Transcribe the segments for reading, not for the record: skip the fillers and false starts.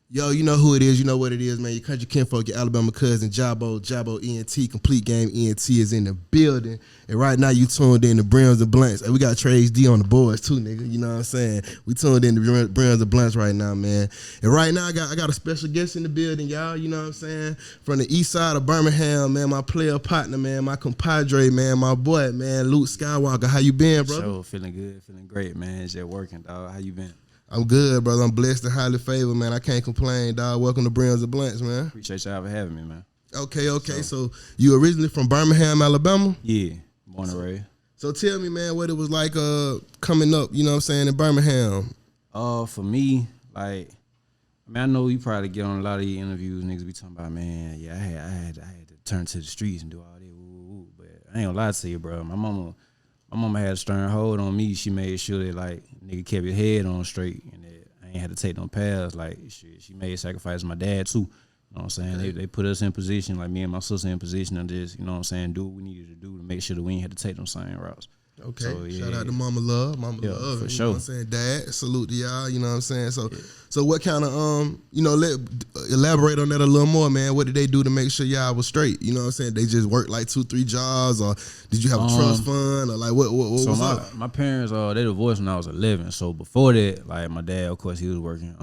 Yo, you know who it is. You know what it is, man. Your country kinfolk, your Alabama cousin, Jabo ENT, Complete Game ENT is in the building. And right now you tuned in to Brims and Blunts. And we got Trey's D on the boards too, nigga. You know what I'm saying? We tuned in to Brims and Blunts right now, man. And right now I got a special guest in the building, y'all. You know what I'm saying? From the east side of Birmingham, man. My player partner, man. My compadre, man. My boy, man. LootSkyWalker. How you been, brother? Sure, feeling good, feeling great, man. Just working, dog. How you been? I'm good, brother. I'm blessed and highly favored, man. I can't complain, dog. Welcome to Brims and Blunts, man. Appreciate y'all for having me, man. Okay. So you originally from Birmingham, Alabama? Yeah, born and raised. So tell me, man, what it was like coming up, you know what I'm saying, in Birmingham. For me, like, I mean, I know you probably get on a lot of these interviews, niggas be talking about, man, yeah, I had to turn to the streets and do all that, woo. But I ain't gonna lie to you, bro. My mama had a stern hold on me. She made sure that, like, nigga kept his head on straight and that I ain't had to take no paths. Like, shit, she made sacrifices my dad, too. You know what I'm saying? Okay. They put us in position, like me and my sister in position to just, you know what I'm saying, do what we needed to do to make sure that we ain't had to take them same routes. Okay. So, yeah. Shout out to Mama Love. Mama Love. For you sure. know what I'm saying? Dad, salute to y'all, you know what I'm saying? So what kind of, elaborate on that a little more, man. What did they do to make sure y'all was straight? You know what I'm saying? They just worked like 2-3 jobs, or did you have a trust fund, or like what was up? My parents, they divorced when I was 11. So before that, like, my dad, of course, he was working,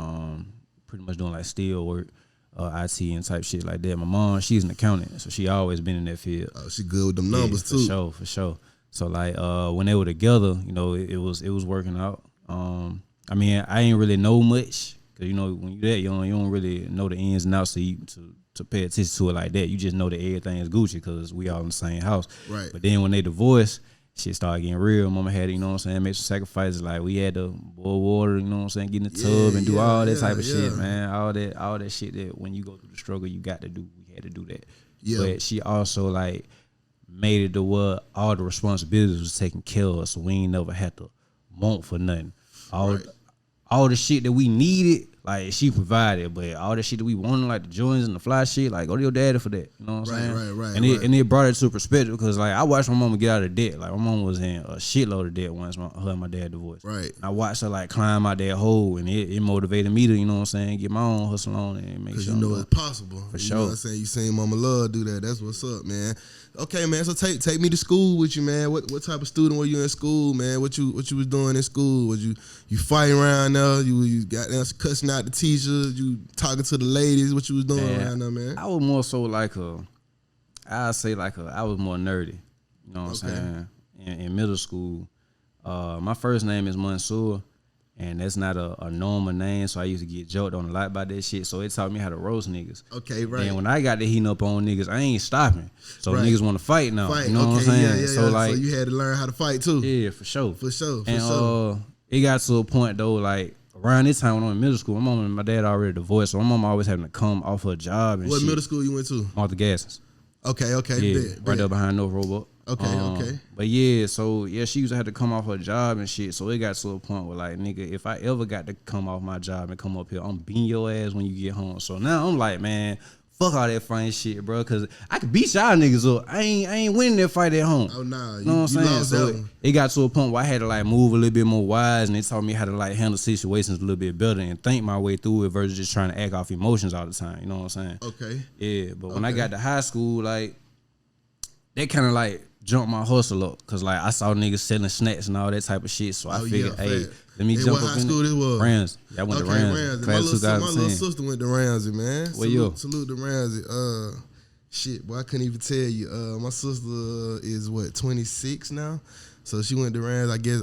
pretty much doing like steel work. IT and type shit like that. My mom, she's an accountant, so she always been in that field. Oh, she good with them numbers too. For sure. So like when they were together, you know, it was working out. I mean, I ain't really know much, cause you know when you that young, you don't really know the ins and outs to pay attention to it like that. You just know that everything is Gucci because we all in the same house. Right. But then when they divorced, shit started getting real. Mama had to, you know what I'm saying, make some sacrifices. Like, we had to boil water, you know what I'm saying, get in the tub and do all that type of shit, man. All that shit that when you go through the struggle, you got to do. We had to do that. Yeah. But she also, like, made it to where all the responsibilities was taken care of, so we ain't never had to want for nothing. All the shit that we needed, like, she provided, but all the shit that we wanted, like the joints and the fly shit, like, go to your daddy for that. You know what I'm saying? Right. And it brought it to perspective, because, like, I watched my mama get out of debt. Like, my mama was in a shitload of debt once her and my dad divorced. Right. And I watched her, like, climb out that hole, and it motivated me to, you know what I'm saying, get my own hustle on and make sure. Because you know it's possible. For you sure. know what I'm saying? You seen Mama Love do that. That's what's up, man. Okay, man. So take me to school with you, man. What type of student were you in school, man? What you was doing in school? Was you fighting around there? You got there cussing out the teachers? You talking to the ladies? What you was doing around there, man? I was more so like I was more nerdy. You know what I'm saying? In middle school, my first name is Mansour, and that's not a normal name, so I used to get joked on a lot about that shit. So it taught me how to roast niggas. Okay, right. And when I got to heating up on niggas, I ain't stopping. So niggas want to fight now. You know what I'm saying? Yeah. So like, so you had to learn how to fight too. Yeah, for sure. And it got to a point though, like around this time when I was in middle school, my mom and my dad already divorced, so my mom always having to come off her job and what shit. What middle school you went to? Arthur Gassens. Okay. Yeah, right there behind North Roebuck. Okay. But yeah, so yeah, she used to have to come off her job and shit. So it got to a point where, like, nigga, if I ever got to come off my job and come up here, I'm beating your ass when you get home. So now I'm like, man, fuck all that fine shit, bro, because I could beat y'all niggas up. I ain't winning that fight at home. Oh nah, you know what I'm saying? So it got to a point where I had to like move a little bit more wise, and it taught me how to like handle situations a little bit better and think my way through it versus just trying to act off emotions all the time. You know what I'm saying? Okay. Yeah, but when I got to high school, like, that kind of like jumped my hustle up, cause like I saw niggas selling snacks and all that type of shit. So I figured, hey, let me jump up in school this was? Ramsey. I went to Ramsey. Class 2010. My little sister went to Ramsey, man. Salute to Ramsey. Shit, boy, I couldn't even tell you. My sister is 26 now, so she went to Ramsey. I guess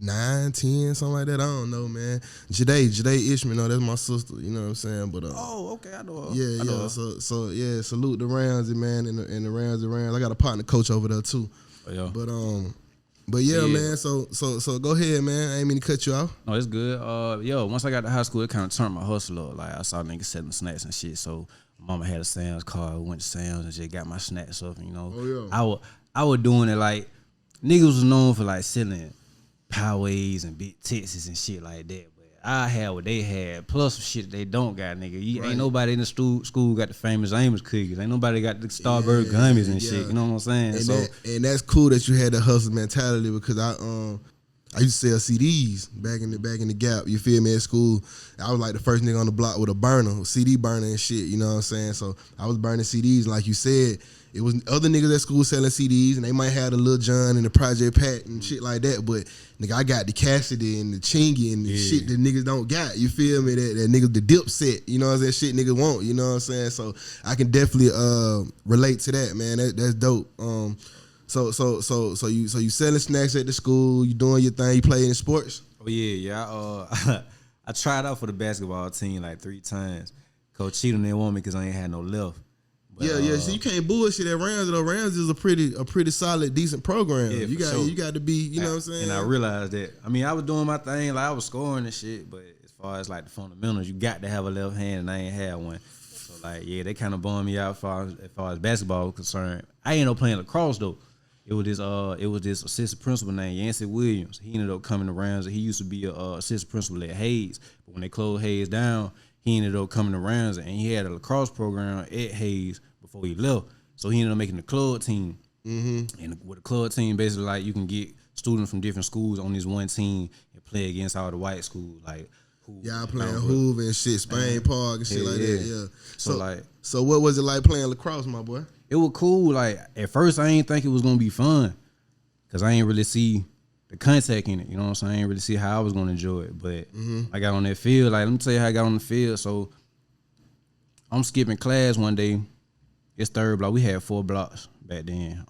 9, 10, something like that. I don't know, man. Jade Ishmael, that's my sister. You know what I'm saying? But okay, I know her. Yeah. So yeah, salute the Ramsey, man, and the Ramsey. I got a partner coach over there too. Oh, yeah. But yeah, man. So go ahead, man. I ain't mean to cut you off. No, it's good. Once I got to high school, it kind of turned my hustle up. Like, I saw niggas selling snacks and shit. So mama had a Sam's card. We went to Sam's and just got my snacks up. You know, I was doing it like niggas was known for like selling Powerades and big Texas and shit like that. But I had what they had, plus some shit they don't got, nigga. Ain't nobody in the school got the famous Amos cookies. Ain't nobody got the Starburst gummies and shit. You know what I'm saying? And that's cool that you had the hustle mentality, because I used to sell CDs back in the Gap. You feel me? At school, I was like the first nigga on the block with a burner, a CD burner and shit. You know what I'm saying? So I was burning CDs, like you said. It was other niggas at school selling CDs, and they might have the Lil Jon and the Project Pat and shit like that. But nigga, I got the Cassidy and the Chingy and the shit that niggas don't got. You feel me? That niggas the Dipset. You know what I'm saying? Shit niggas want. You know what I'm saying? So I can definitely relate to that, man. That's dope. So you selling snacks at the school. You doing your thing. You playing in sports? Oh yeah. I tried out for the basketball team like 3 times. Coach Cheatham didn't want me because I ain't had no left. But, So you can't bullshit at Rams. Though Rams is a pretty solid, decent program. Yeah, you got to be, you know what I'm saying? And I realized that. I mean, I was doing my thing, like I was scoring and shit, but as far as like the fundamentals, you got to have a left hand, and I ain't had one. So like, yeah, they kind of bummed me out as far as basketball was concerned. I ended up playing lacrosse though. It was this assistant principal named Yancey Williams. He ended up coming to Rams, and he used to be a assistant principal at Hayes. But when they closed Hayes down, he ended up coming to Rams, and he had a lacrosse program at Hayes before he left. So he ended up making the club team. Mm-hmm. And with the club team, basically, like, you can get students from different schools on this one team and play against all the white schools. Like, y'all playing Hoover and shit, Spain Park and shit like that. Yeah. So what was it like playing lacrosse, my boy? It was cool. Like, at first, I ain't think it was gonna be fun, cause I ain't really see the contact in it. You know what I'm saying? I ain't really see how I was gonna enjoy it. But I got on that field. Like, let me tell you how I got on the field. So I'm skipping class one day. It's third block. We had 4 blocks back then.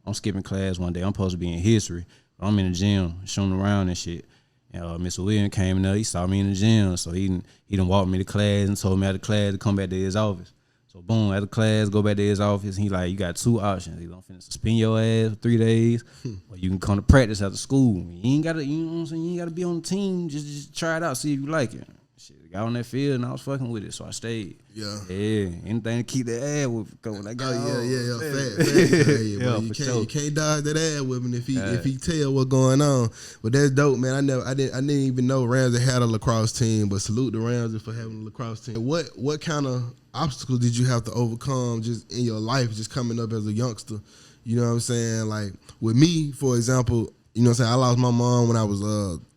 I'm skipping class one day. I'm supposed to be in history, but I'm in the gym shooting around and shit. And Mr. Williams came in there. He saw me in the gym, so he done walked me to class and told me after class to come back to his office. So boom, after class, go back to his office. He like, you got 2 options. He gonna finna suspend your ass for 3 days, or you can come to practice after school. You ain't gotta, you know what I'm saying? You ain't gotta be on the team. Just try it out, see if you like it. Shit, got on that field and I was fucking with it, so I stayed. Yeah. Anything to keep that ass with going. I got You can't dodge that ass whipping if he tell what's going on. But that's dope, man. I didn't even know Ramsey had a lacrosse team, but salute the Ramsey for having a lacrosse team. What kind of obstacles did you have to overcome just in your life, just coming up as a youngster? You know what I'm saying? Like with me, for example, you know what I'm saying, I lost my mom when I was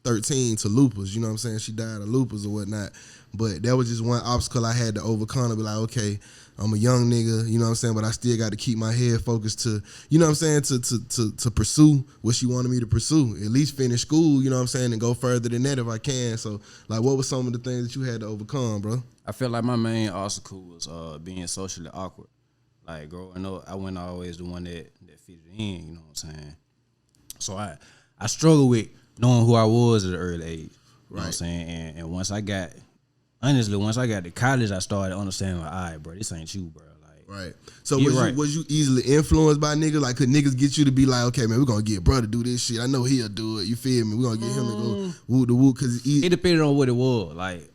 13 to lupus. You know what I'm saying? She died of lupus or whatnot. But that was just one obstacle I had to overcome, to be like, okay, I'm a young nigga, you know what I'm saying, but I still got to keep my head focused to, you know what I'm saying, to pursue what she wanted me to pursue. At least finish school, you know what I'm saying, and go further than that if I can. So, like, what were some of the things that you had to overcome, bro? I felt like my main obstacle was being socially awkward. Like, growing up, I wasn't always the one that fitted in, you know what I'm saying? So I struggled with knowing who I was at an early age. You know what I'm saying? And once I got to college, I started understanding, like, all right, bro, this ain't you, bro. Like, right. So was you easily influenced by niggas? Like, could niggas get you to be like, okay, man, we're gonna get bro to do this shit. I know he'll do it. You feel me? We're gonna get him to go woo the woo, cause it depended on what it was. Like,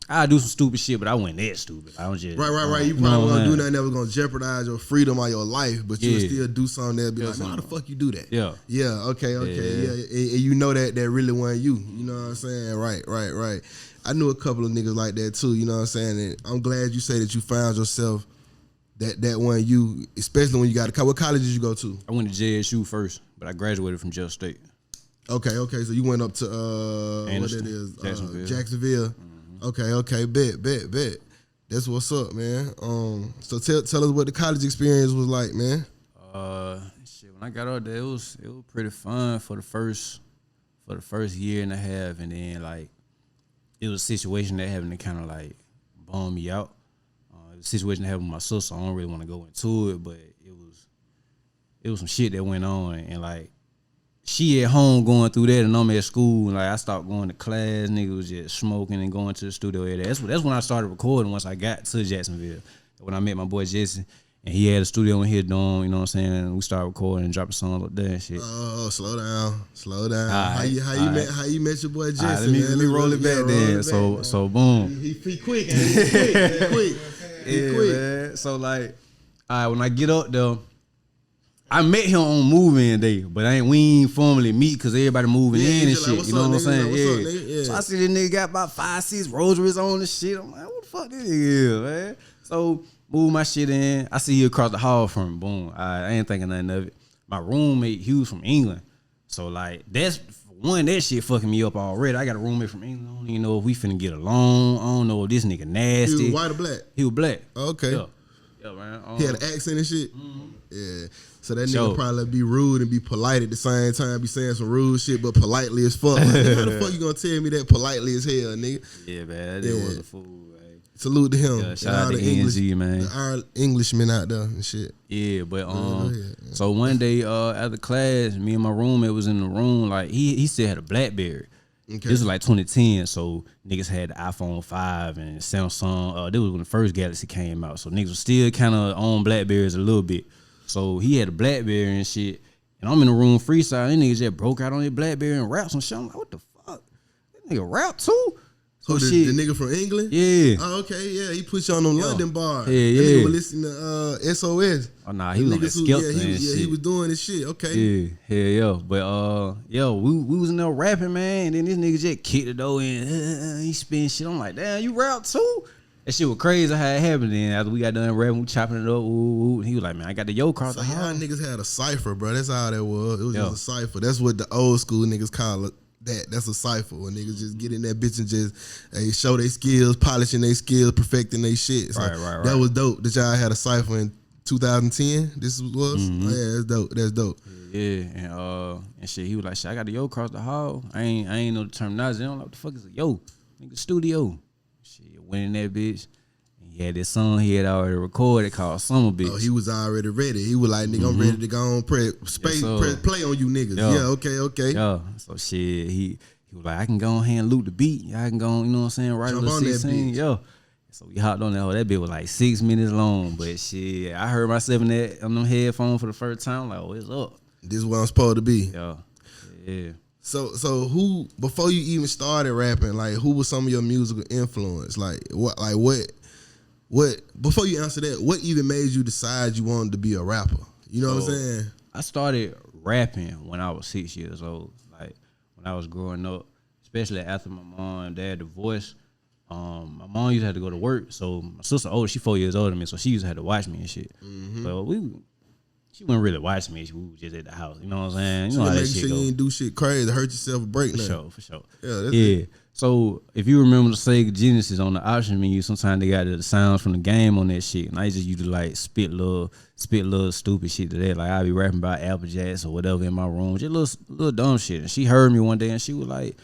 I do some stupid shit, but I wasn't that stupid. I don't just right. You probably won't do nothing that was gonna jeopardize your freedom or your life, but you would still do something that'd be like, how the fuck you do that? Yeah. Okay. Yeah. And you know that really wasn't you. You know what I'm saying? Right. I knew a couple of niggas like that too. You know what I'm saying? And I'm glad you say that you found yourself that one you, especially when you got what college did you go to? I went to JSU first, but I graduated from Jeff State. Okay. So you went up to what that is? Jacksonville. Okay, bet. That's what's up, man. So tell us what the college experience was like, man. Shit, when I got out there, it was pretty fun for the first year and a half, and then like it was a situation that happened to kind of like bum me out. It was a situation that happened with my sister. I don't really want to go into it, but it was some shit that went on, and like, she at home going through that, and I'm at school, and like I stopped going to class. Nigga was just smoking and going to the studio area. That's when I started recording. Once I got to Jacksonville, when I met my boy Jesse, and he had a studio in here doing, you know what I'm saying. And we started recording and dropping songs up there and shit. Oh, slow down. How you met your boy Jesse? Let me roll it back then. So boom. He quick. He quick. Man. So like, all right, when I get up there, I met him on moving day, but we ain't formally meet because everybody moving in and shit. Like, you know what I'm saying? Like, yeah. So I see this nigga got about 5-6 rosaries on and shit. I'm like, what the fuck this nigga is, man? So move my shit in. I see you across the hall from him. Boom. I ain't thinking nothing of it. My roommate, he was from England. So like that's one, that shit fucking me up already. I got a roommate from England. I don't even know if we finna get along. I don't know if this nigga nasty. He was white or black? He was black. Okay. Yeah, man. He had an accent and shit? Mm-hmm. Yeah. So that nigga probably be rude and be polite at the same time, be saying some rude shit, but politely as fuck. Like, nigga, how the fuck you gonna tell me that politely as hell, nigga? Yeah, man. That was a fool, man. Salute to him. Yeah, shout out to NZ, man. Our Englishmen out there and shit. Yeah, but so one day after class, me and my roommate was in the room. Like he still had a BlackBerry. Okay. This was like 2010, so niggas had the iPhone 5 and Samsung. This was when the first Galaxy came out, so niggas was still kind of on BlackBerries a little bit. So he had a BlackBerry and shit, and I'm in the room freestyling. These niggas just broke out on their BlackBerry and rap some shit. I'm like, what the fuck? That nigga rap too? So the nigga from England? Yeah. Oh, okay, yeah. He put you on them London bars. Yeah, yeah. That nigga was listening to SOS. Oh, nah, he was on that Skepta and shit. He was doing his shit, okay. Yeah, hell yeah. But, we was in there rapping, man, and then this nigga just kicked the door in. He spin shit. I'm like, damn, you rap too? That shit was crazy how it happened. Then after we got done rapping, we chopping it up. Ooh, he was like, man, I got the yo across the hall. Y'all niggas had a cipher, bro. That's all that was. It was just a cipher. That's what the old school niggas call it. That's a cipher when niggas just get in that bitch and just show their skills, polishing their skills, perfecting their shit. So right. That was dope that y'all had a cipher in 2010. This was? Mm-hmm. Oh, yeah, that's dope. That's dope. Yeah, and shit, he was like, shit, I got the yo across the hall. I ain't know the terminology. I don't know what the fuck is a yo. Nigga, studio. Shit, went in that bitch. He had this song he had already recorded called Summer Bitch. Oh, he was already ready. He was like, nigga, I'm ready to go on press play on you niggas. Yeah, okay. Yeah, so shit, he was like, I can go ahead and loot the beat. I can go, you know what I'm saying, write a little 16. Yo. So we hopped on that. That bit was like 6 minutes long. But shit, I heard myself on them headphones for the first time. Like, oh, it's up. This is what I'm supposed to be. Yeah. So who, before you even started rapping, like who was some of your musical influence? What before you answer that, what even made you decide you wanted to be a rapper? You know what I'm saying? I started rapping when I was 6 years old. Like when I was growing up, especially after my mom and dad divorced. My mom used to have to go to work, so my sister older, she 4 years older than me, so she used to have to watch me and shit. Mm-hmm. So she wouldn't really watch me. We was just at the house. You know what I'm saying? You know how that shit go. You ain't do shit crazy, hurt yourself or break nothing. For sure. Yeah, that's it. So if you remember the Sega Genesis on the option menu, sometimes they got the sounds from the game on that shit. And I just used to like spit little stupid shit to that. Like I'd be rapping about Apple Jacks or whatever in my room. Just little dumb shit. And she heard me one day and she was like,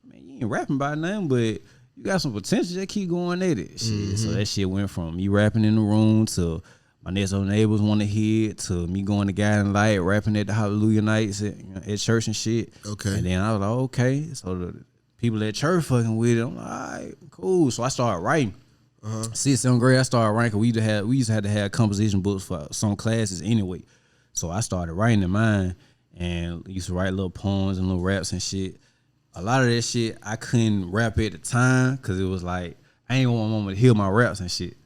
man, you ain't rapping about nothing, but you got some potential. Just keep going at it. Shit. Mm-hmm. So that shit went from me rapping in the room to my next door neighbors want to hear it, to me going to Guiding Light, rapping at the Hallelujah nights at church and shit. Okay. And then I was like, okay. So the people at church fucking with it. I'm like, all right, cool. So I started writing. 6th, 7th grade, I started writing. We used to have to have composition books for some classes anyway. So I started writing in mine and used to write little poems and little raps and shit. A lot of that shit I couldn't rap at the time because it was like I ain't want my mama to hear my raps and shit.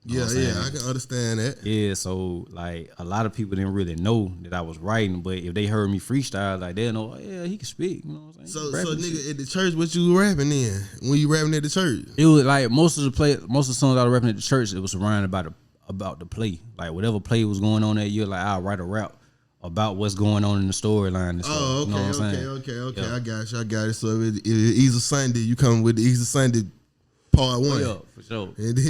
You know I can understand that. Yeah, so like a lot of people didn't really know that I was writing, but if they heard me freestyle, like they'll know, oh, yeah, he can speak. You know what I'm saying? So nigga, at the church, what you rapping in? When you rapping at the church? It was like most of the songs I was rapping at the church, it was surrounded about the play. Like whatever play was going on that year, like I'll write a rap about what's going on in the storyline and stuff. Oh, okay, you know what I'm saying? Yeah. I got it. So if Easter Sunday, you come with the Easter Sunday part 1. Yeah, for sure. And then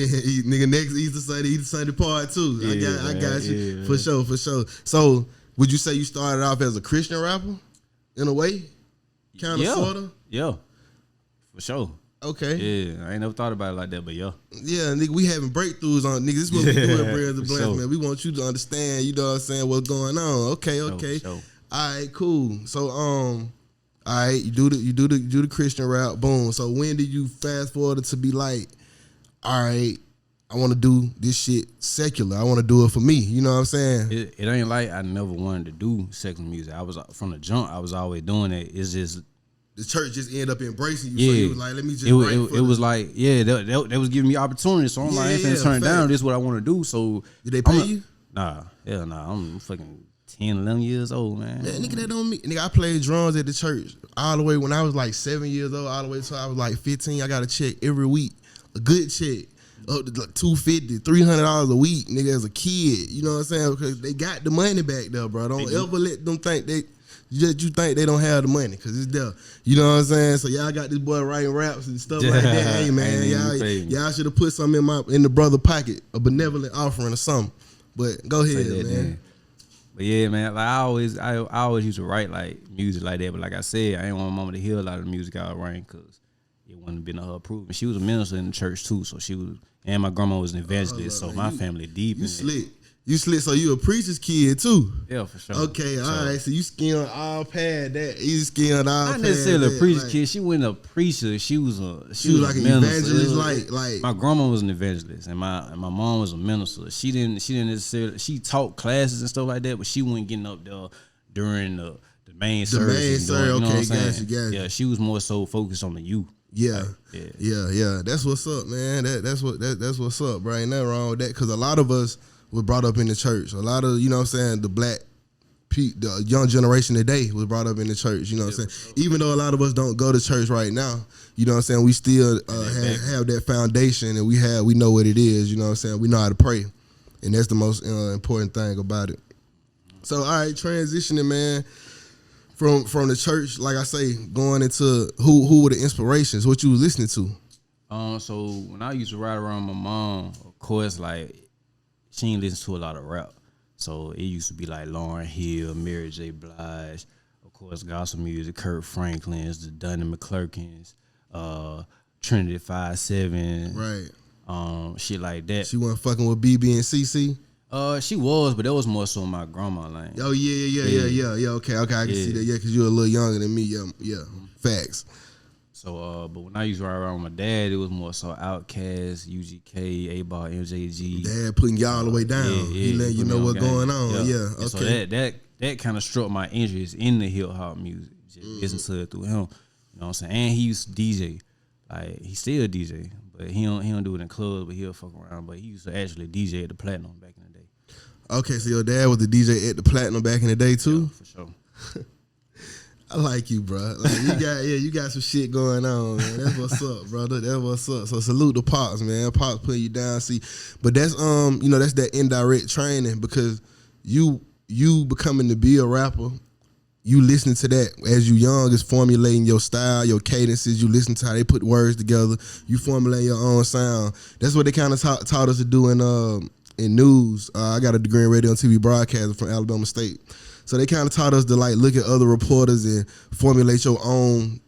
nigga next Easter Sunday part 2. I got you. Yeah, for sure. So would you say you started off as a Christian rapper in a way? Kind of, sorta? Yeah. For sure. Okay. Yeah, I ain't never thought about it like that, but yeah. Yeah, nigga, we having breakthroughs on niggas. This is what we doing, Brands and Blends, man. We want you to understand, you know what I'm saying, what's going on. Okay. Sure. All right, cool. So all right, you do the Christian rap, boom. So when did you fast forward to be like, all right, I want to do this shit secular. I want to do it for me. You know what I'm saying? It ain't like I never wanted to do secular music. I was from the jump. I was always doing it. It's just the church just ended up embracing you. Yeah, so you was like, let me just. It was like, yeah, they was giving me opportunities. So I'm like, I ain't finna turn it down. This is what I want to do. So did they pay you? Nah, hell nah. I'm fucking 10, 11 years old, man. Man, nigga, that don't mean. Nigga, I played drums at the church all the way when I was like 7 years old, all the way till I was like 15. I got a check every week, a good check, up to like $250, $300 a week, nigga, as a kid. You know what I'm saying? Because they got the money back there, bro. Don't ever let them think you think they don't have the money, because it's there. You know what I'm saying? So y'all got this boy writing raps and stuff like that. Hey, man, y'all should have put something in the brother pocket, a benevolent offering or something. But go ahead, man. But yeah, man, like I always used to write like music like that. But like I said, I ain't want my mama to hear a lot of the music I was writing, because it wouldn't have been her approval. She was a minister in the church too, so she was, and my grandma was an evangelist, so my family deep. You slick. You slick, so you a preacher's kid too. Yeah, for sure. Okay, all right. So you skilled all past that. You skilled all past that. Not necessarily a preacher's kid. She wasn't a preacher. She was like an evangelist. Like my grandma was an evangelist, and my mom was a minister. She didn't necessarily. She taught classes and stuff like that, but she wasn't getting up there during the main service. You know what I'm saying? Gotcha. Yeah, she was more so focused on the youth. Yeah. That's what's up, man. That's what's up, bro. Ain't nothing wrong with that, because a lot of us was brought up in the church. A lot of, you know what I'm saying, the young generation today was brought up in the church, you know what I'm saying? Even though a lot of us don't go to church right now, you know what I'm saying, we still have that foundation, and we know what it is, you know what I'm saying? We know how to pray, and that's the most important thing about it. So, all right, transitioning, man, from the church, like I say, going into who were the inspirations, what you was listening to? So when I used to ride around my mom, of course, like, she ain't listen to a lot of rap. So it used to be like Lauryn Hill, Mary J. Blige, of course, gospel music, Kurt Franklin's, the Dunning McClurkins, Trinity 5-7. Right. Shit like that. She wasn't fucking with BB and CC? She was, but that was more so my grandma line. Oh, yeah. Okay, I can see that. Yeah, because you're a little younger than me. Yeah. Facts. So, but when I used to ride around with my dad, it was more so Outkast, UGK, A-Ball, MJG. Dad putting y'all all the way down. He letting you know what's going on. Yeah. Okay. So that kind of struck my interest in the hip hop music. Just listen to it through him. You know what I'm saying? And he used to DJ. Like, he still DJ, but he don't do it in clubs, but he'll fuck around. But he used to actually DJ at the Platinum back in the day. Okay, so your dad was the DJ at the Platinum back in the day too? Yeah, for sure. I like you, bro. Like, you got some shit going on, man. That's what's up, brother. That's what's up. So salute to Pops, man. Pops putting you down. See, but that's that's that indirect training, because you becoming to be a rapper, you listening to that as you young is formulating your style, your cadences. You listen to how they put words together. You formulate your own sound. That's what they kind of taught us to do in news. I got a degree in radio and TV broadcasting from Alabama State. So they kind of taught us to like look at other reporters and formulate your own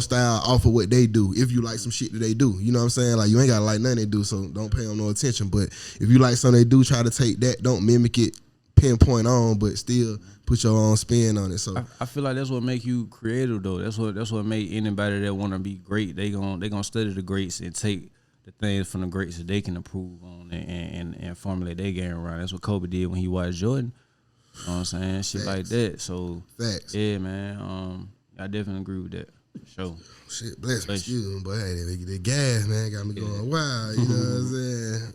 style off of what they do. If you like some shit that they do, you know what I'm saying? Like, you ain't gotta like nothing they do, so don't pay them no attention. But if you like something they do, try to take that. Don't mimic it, pinpoint on, but still put your own spin on it. So I feel like that's what make you creative, though. That's what make anybody that want to be great. They gonna study the greats and take the things from the greats that they can improve on and formulate their game around. That's what Kobe did when he watched Jordan. You know what I'm saying? Shit Facts. like that. So, Facts. Yeah, man. I definitely agree with that. For sure. Shit, bless me. Excuse me, but hey, the gas, man, got me going wild. You know what I'm saying?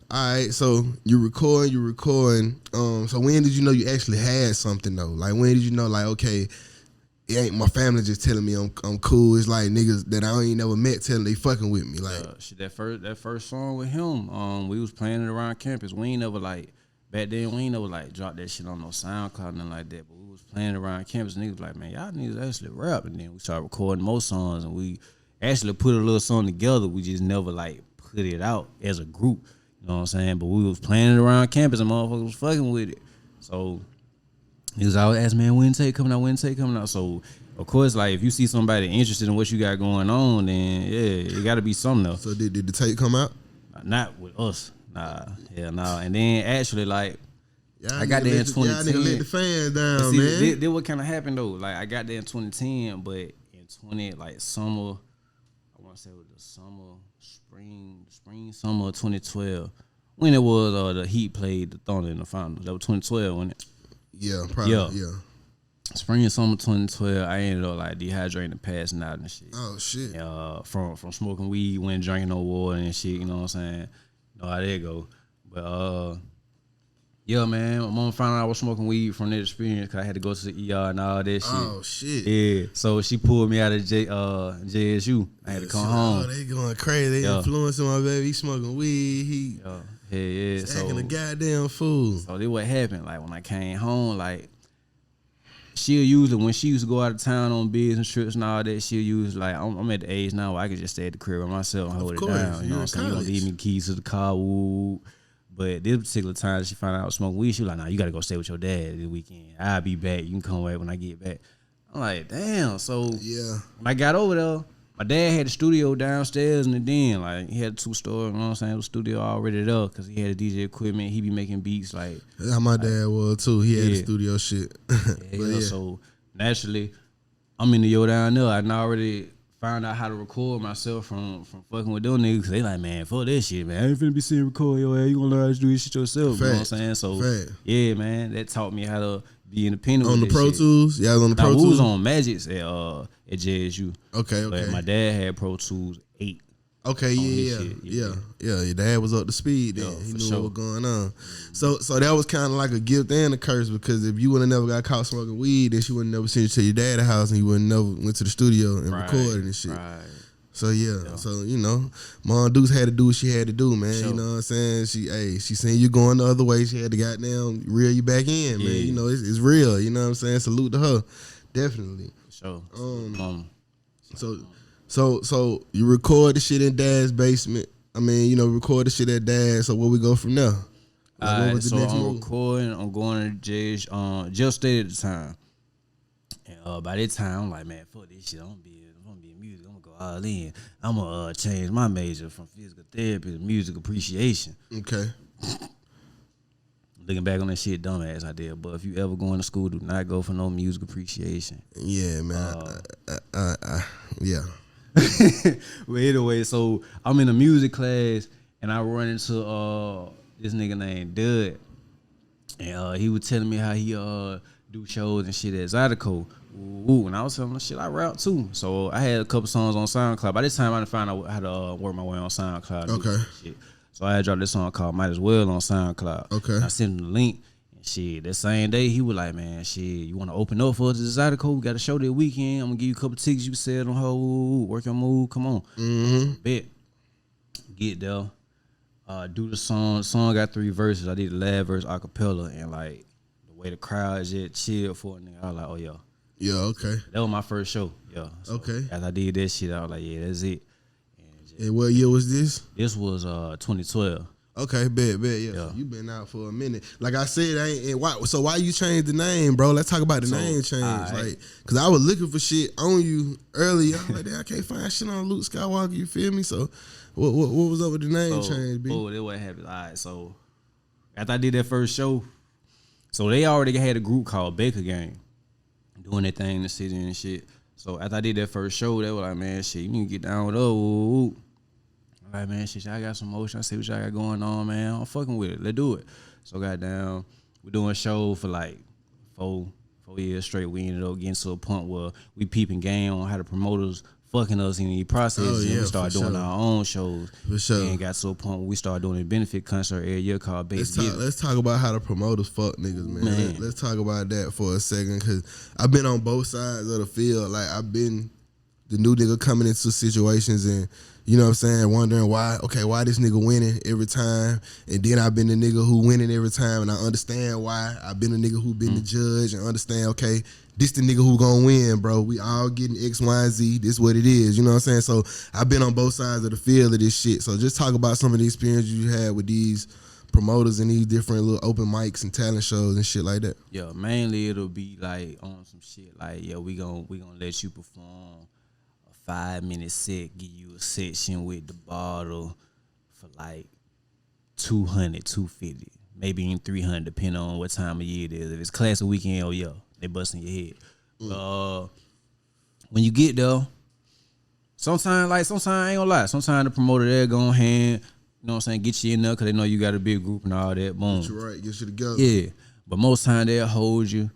All right, so you recording. So when did you know you actually had something, though? Like, when did you know, like, okay, it ain't my family just telling me I'm cool. It's like niggas that I ain't never met telling they fucking with me. Like, shit, that first song with him, we was playing it around campus. We ain't never like. Back then, we ain't never like drop that shit on no SoundCloud, nothing like that. But we was playing around campus, and niggas was like, man, y'all niggas actually rap. And then we started recording more songs, and we actually put a little song together. We just never like put it out as a group. You know what I'm saying? But we was playing it around campus, and motherfuckers was fucking with it. So he was always asking, man, when tape coming out? So of course, like, if you see somebody interested in what you got going on, then yeah, it got to be something else. So did the tape come out? Not with us. Nah, hell no. And then actually, like, I got there in 2010. Y'all nigga let the fans down, see, man. This what kind of happened though. Like, I got there in 2010, but in summer, I want to say it was the spring summer of 2012, when it was the Heat played the Thunder in the finals. That was 2012, wasn't it? Yeah, probably. Yeah. Spring and summer 2012, I ended up like dehydrating and passing out and shit. Oh shit. From smoking weed, wasn't drinking no water and shit. You know what I'm saying? Know how that go. But Yeah, man. My mom found out I was smoking weed from that experience because I had to go to the ER and all that shit. Oh shit. Yeah. So she pulled me out of JSU. I had to come home. Oh, they going crazy. They influencing my baby. He smoking weed. He yeah. acting a goddamn fool. So this what happened. Like when I came home, like she'll usually when she used to go out of town on business trips and all that, she'll use like I'm at the age now where I can just stay at the crib by myself and hold it down. You know what I'm saying? You don't leave me the keys to the car. Woo. But this particular time she found out I was smoking weed, she was like, nah, you gotta go stay with your dad this weekend. I'll be back. You can come away when I get back. I'm like, damn. So when I got over there, my dad had a studio downstairs in the den. Like he had a 2-story, you know what I'm saying? The studio already there because he had a DJ equipment. He be making beats like. That's how my dad was too. He had a studio shit. So naturally, I'm in the yo down there. I already found out how to record myself from fucking with them niggas. Cause they like, man, fuck that shit, man. I ain't finna be seeing record your ass. You gonna learn how to do this shit yourself. You know what I'm saying? So yeah, man, that taught me how to be independent on with the Pro shit. Tools. Yeah, I was on the Pro Tools. We was on Magics at JSU. Okay. But my dad had Pro Tools 8. Okay, yeah. Your dad was up to speed then. He knew what was going on. So that was kind of like a gift and a curse because if you would have never got caught smoking weed, then she would have never sent you to your dad's house and you would have never went to the studio and recorded and shit. Right. So so you know, Mom Deuce had to do what she had to do, man. You know what I'm saying? She seen you going the other way. She had to goddamn reel you back in, man. You know, it's real. You know what I'm saying? Salute to her, definitely. Sure. So you record the shit in Dad's basement. I mean, you know, record the shit at Dad. So where we go from there? Like, so I'm recording. I'm going to jail state at the time. And by that time, I'm like, man, fuck this shit. I'm gonna be in music. I'm gonna go all in. I'm gonna change my major from physical therapy to music appreciation. Okay. Looking back on that shit, dumbass I did. But if you ever go into school, do not go for no music appreciation. Yeah, man. Yeah. Well, anyway, so I'm in a music class and I run into this nigga named Dud, and he was telling me how he do shows and shit at Zydeco. Ooh, and I was telling him shit I rap too. So I had a couple songs on SoundCloud. By this time I didn't find out how to work my way on SoundCloud. Okay. Shit. So I had dropped this song called Might As Well on SoundCloud. Okay. And I sent him the link. Shit, that same day, he was like, man, shit, you want to open up for us at Zydeco? We got a show that weekend. I'm going to give you a couple tickets. You said on her, work your move. Come on. Mm-hmm. Bet. Get there. Do the song. The song got 3 verses. I did the last verse a cappella. And, like, the way the crowd just chilled for it, nigga, I was like, oh, yeah. Yeah, okay. That was my first show. Yeah. So okay. As I did that shit, I was like, yeah, that's it. And what year was this? This was 2012. Okay, bet, yeah. So you been out for a minute. Like I said, why you changed the name, bro? Let's talk about the name change. Like, cause I was looking for shit on you earlier. I was like, I can't find shit on LootSkyWalker. You feel me? So, what was up with the name change, B? Oh, that what happened. All right, so after I did that first show, so they already had a group called Baker Gang doing their thing in the city and shit. So after I did that first show, they were like, man, shit, you need to get down with us. Like, man, shit, I got some motion. I see what y'all got going on, man. I'm fucking with it. Let's do it. So, goddamn, we're doing a show for like 4 years straight. We ended up getting to a point where we peeping game on how the promoters fucking us in the process. And we started doing our own shows. For sure. And got to a point where we started doing a benefit concert every year called Base Let's talk about how the promoters fuck niggas, man. Let's talk about that for a second, because I've been on both sides of the field. Like, I've been the new nigga coming into situations and, you know what I'm saying, wondering why this nigga winning every time. And then I've been the nigga who winning every time, and I understand why. I've been the nigga who been the judge and understand, okay, this the nigga who gonna win, bro. We all getting X, Y, and Z. This what it is, you know what I'm saying? So I've been on both sides of the field of this shit. So just talk about some of the experience you had with these promoters and these different little open mics and talent shows and shit like that. Yeah, mainly it'll be like on some shit like, yeah, we gonna let you perform 5-minute set, give you a section with the bottle for like 200, 250, maybe even 300, depending on what time of year it is. If it's classic weekend, oh yeah, they busting your head. When you get there, sometimes I ain't gonna lie, sometimes the promoter there go on hand, you know what I'm saying, get you in there because they know you got a big group and all that. Boom. Get you right, get you together. Yeah, but most time they'll hold you, you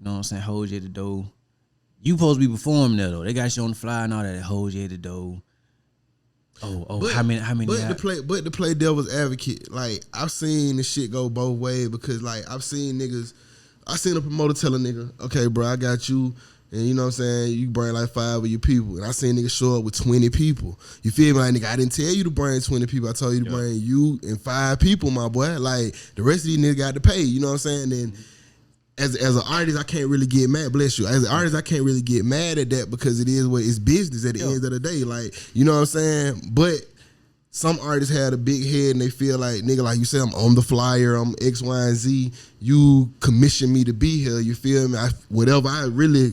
know what I'm saying, hold you at the door. You supposed to be performing there though. They got you on the fly and all that. They hold you at the door. How many? But to play devil's advocate, like I've seen this shit go both ways because like I've seen a promoter tell a nigga, okay, bro, I got you. And you know what I'm saying? You bring like 5 of your people. And I seen niggas show up with 20 people. You feel me? Like, nigga, I didn't tell you to bring 20 people. I told you to bring you and 5 people, my boy. Like, the rest of these niggas got to pay. You know what I'm saying? And as an artist, I can't really get mad. Bless you. As an artist, I can't really get mad at that because it is what it's business at the end of the day. Like, you know what I'm saying? But some artists had a big head and they feel like, nigga, like you said, I'm on the flyer, I'm X, Y, and Z. You commission me to be here. You feel me? Whatever I really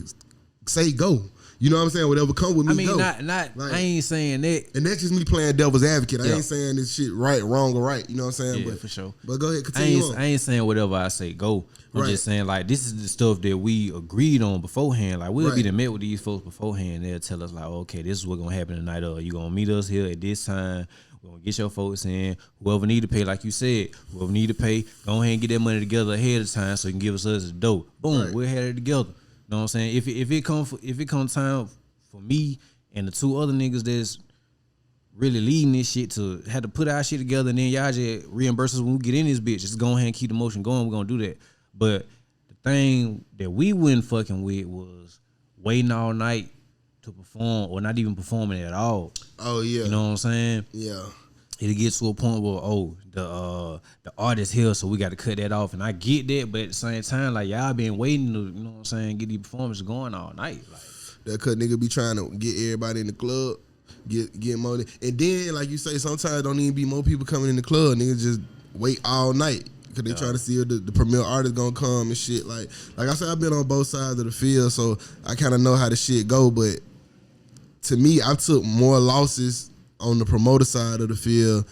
say, go. You know what I'm saying? Whatever come with me, go. Like, I ain't saying that. And that's just me playing devil's advocate. I ain't saying this shit right, wrong, or right. You know what I'm saying? Yeah, for sure. But go ahead, continue on. I ain't saying whatever I say, go. I'm just saying, like, this is the stuff that we agreed on beforehand. Like, we'll be to met with these folks beforehand. They'll tell us, like, okay, this is what's going to happen tonight. You going to meet us here at this time. We're going to get your folks in. Whoever need to pay, like you said, whoever need to pay, go ahead and get that money together ahead of time so you can give us the dough. Boom, we'll have it together. You know what I'm saying? If it come time for me and the 2 other niggas that's really leading this shit to have to put our shit together and then y'all just reimburse us when we get in this bitch, just go ahead and keep the motion going. We're going to do that. But the thing that we wouldn't fucking with was waiting all night to perform or not even performing at all. Oh, yeah. You know what I'm saying? Yeah. It'll get to a point where, the artist here, so we got to cut that off. And I get that, but at the same time, like, y'all been waiting to, you know what I'm saying, get these performances going all night. Like, that cut nigga be trying to get everybody in the club, get more. And then, like you say, sometimes don't even be more people coming in the club. Niggas just wait all night because they try to see if the premier artist gonna come and shit. Like I said, I've been on both sides of the field, so I kind of know how the shit go. But to me, I took more losses on the promoter side of the field,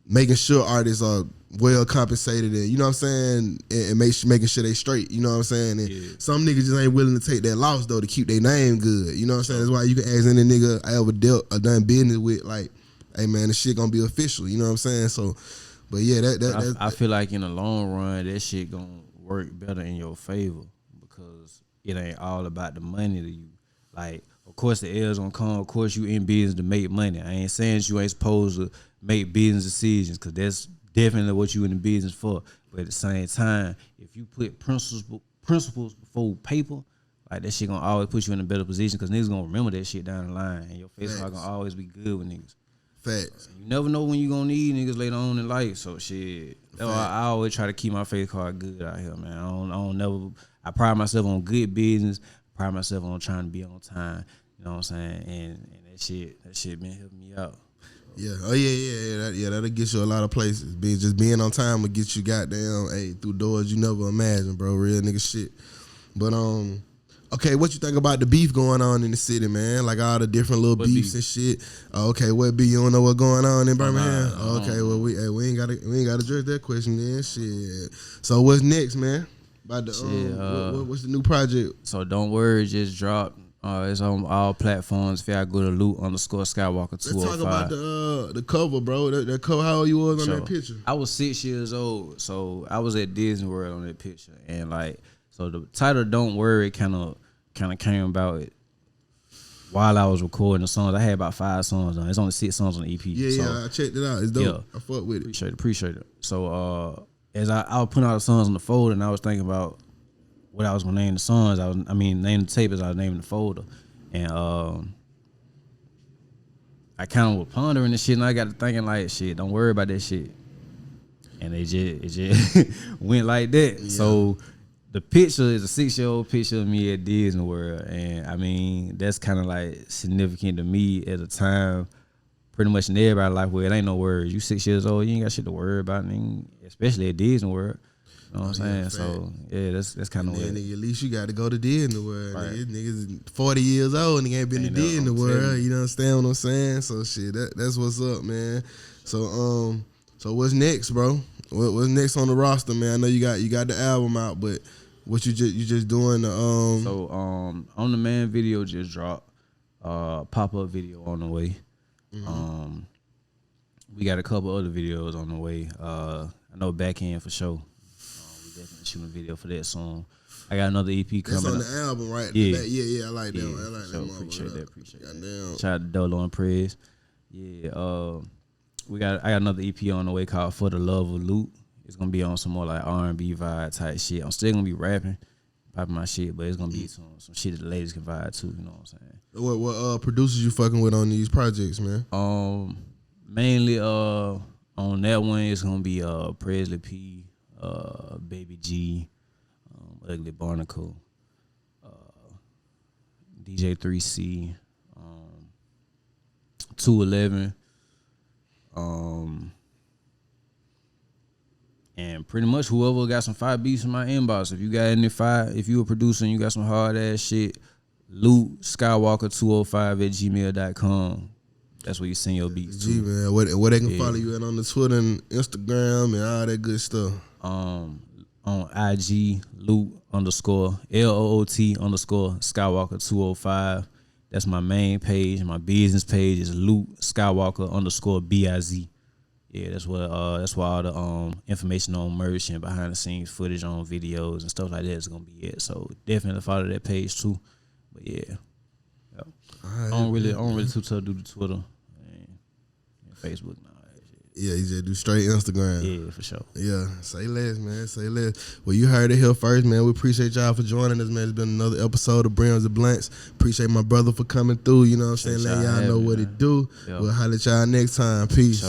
making sure artists are well compensated and, you know what I'm saying, and making sure they straight, you know what I'm saying? And some niggas just ain't willing to take that loss, though, to keep their name good, you know what I'm saying? That's why you can ask any nigga I ever dealt or done business with, like, hey, man, this shit gonna be official, you know what I'm saying? So, but yeah, I feel like in the long run, that shit gonna work better in your favor because it ain't all about the money to you. Like, of course the L's gonna come. Of course you in business to make money. I ain't saying you ain't supposed to make business decisions because that's definitely what you in the business for. But at the same time, if you put principles before paper, like that shit gonna always put you in a better position because niggas gonna remember that shit down the line and your face not gonna always be good with niggas. Facts. You never know when you gonna need niggas later on in life. So shit, that's why I always try to keep my face card good out here, man. I pride myself on good business. Pride myself on trying to be on time. You know what I'm saying? And that shit been helping me out. Yeah. Oh yeah. That'll get you a lot of places. Being on time will get you goddamn through doors you never imagined, bro. Real nigga shit. But okay, what you think about the beef going on in the city, man? Like all the different little beefs and shit. Okay, what beef? You don't know what's going on in Birmingham? Okay, well we ain't gotta address that question then. Shit. So what's next, man? About the what's the new project? So Don't Worry just dropped. It's on all platforms. If y'all go to LootSkyWalker 205. Let's talk about the cover, bro. That cover. How old you was on that picture? I was 6 years old, so I was at Disney World on that picture, and like, so the title "Don't Worry" kind of came about it while I was recording the songs. I had about 5 songs on. It's only 6 songs on the EP. Yeah, I checked it out. It's dope. I fuck with it. Appreciate it. So as I was putting all the songs on the folder, and I was thinking about what I was gonna name the songs. Name the tape as I was naming the folder, and I kind of was pondering this shit, and I got to thinking like, shit, don't worry about that shit, and it just went like that. Yeah. So the picture is a 6-year-old picture of me at Disney World, and I mean that's kind of like significant to me at a time, pretty much in everybody's life where it ain't no worries. You 6 years old, you ain't got shit to worry about, especially at Disney World. You know what I'm saying? So yeah, that's kind of weird. At least you got to go to Disney World. Right. Niggas 40 years old and they ain't been to Disney World. You understand what I'm saying? So shit, that's what's up, man. So what's next, bro? What's next on the roster, man? I know you got the album out, but what you just doing the So On the Man video just dropped. Pop-up video on the way. Mm-hmm. We got a couple other videos on the way. I know Back End for sure. Definitely shooting a video for that song. I got another EP coming. That's on the album, right? Yeah, I like that one. I like that one. Appreciate that. Shout out to Dolo and Prez. Yeah, I got another EP on the way called For the Love of Loot. It's gonna be on some more like R&B vibe type shit. I'm still gonna be rapping, popping my shit, but it's gonna be some shit that the ladies can vibe to. You know what I'm saying? What producers you fucking with on these projects, man? Mainly on that one it's gonna be Presley P, Baby G, Ugly Barnacle, DJ 3C, 211, and pretty much whoever got some fire beats in my inbox. If you got any fire, if you a producer and you got some hard ass shit, LootSkyWalker205@gmail.com. That's where you send your beats to. Man, where they can follow you at on the Twitter and Instagram and all that good stuff. On IG, LOOT_Skywalker205. That's my main page. My business page is LootSkyWalker_BIZ. Yeah, that's where all the information on merch and behind the scenes footage on videos and stuff like that is gonna be it. So definitely follow that page too. But yeah. Right, I don't really too tough to do the Twitter and Facebook now. Yeah, you just do straight Instagram. Yeah, for sure. Yeah, say less, man. Say less. Well, you heard it here first, man. We appreciate y'all for joining us, man. It's been another episode of Brims and Blanks. Appreciate my brother for coming through. You know what I'm saying? Let y'all know what it do. Yep. We'll holler at y'all next time. Peace.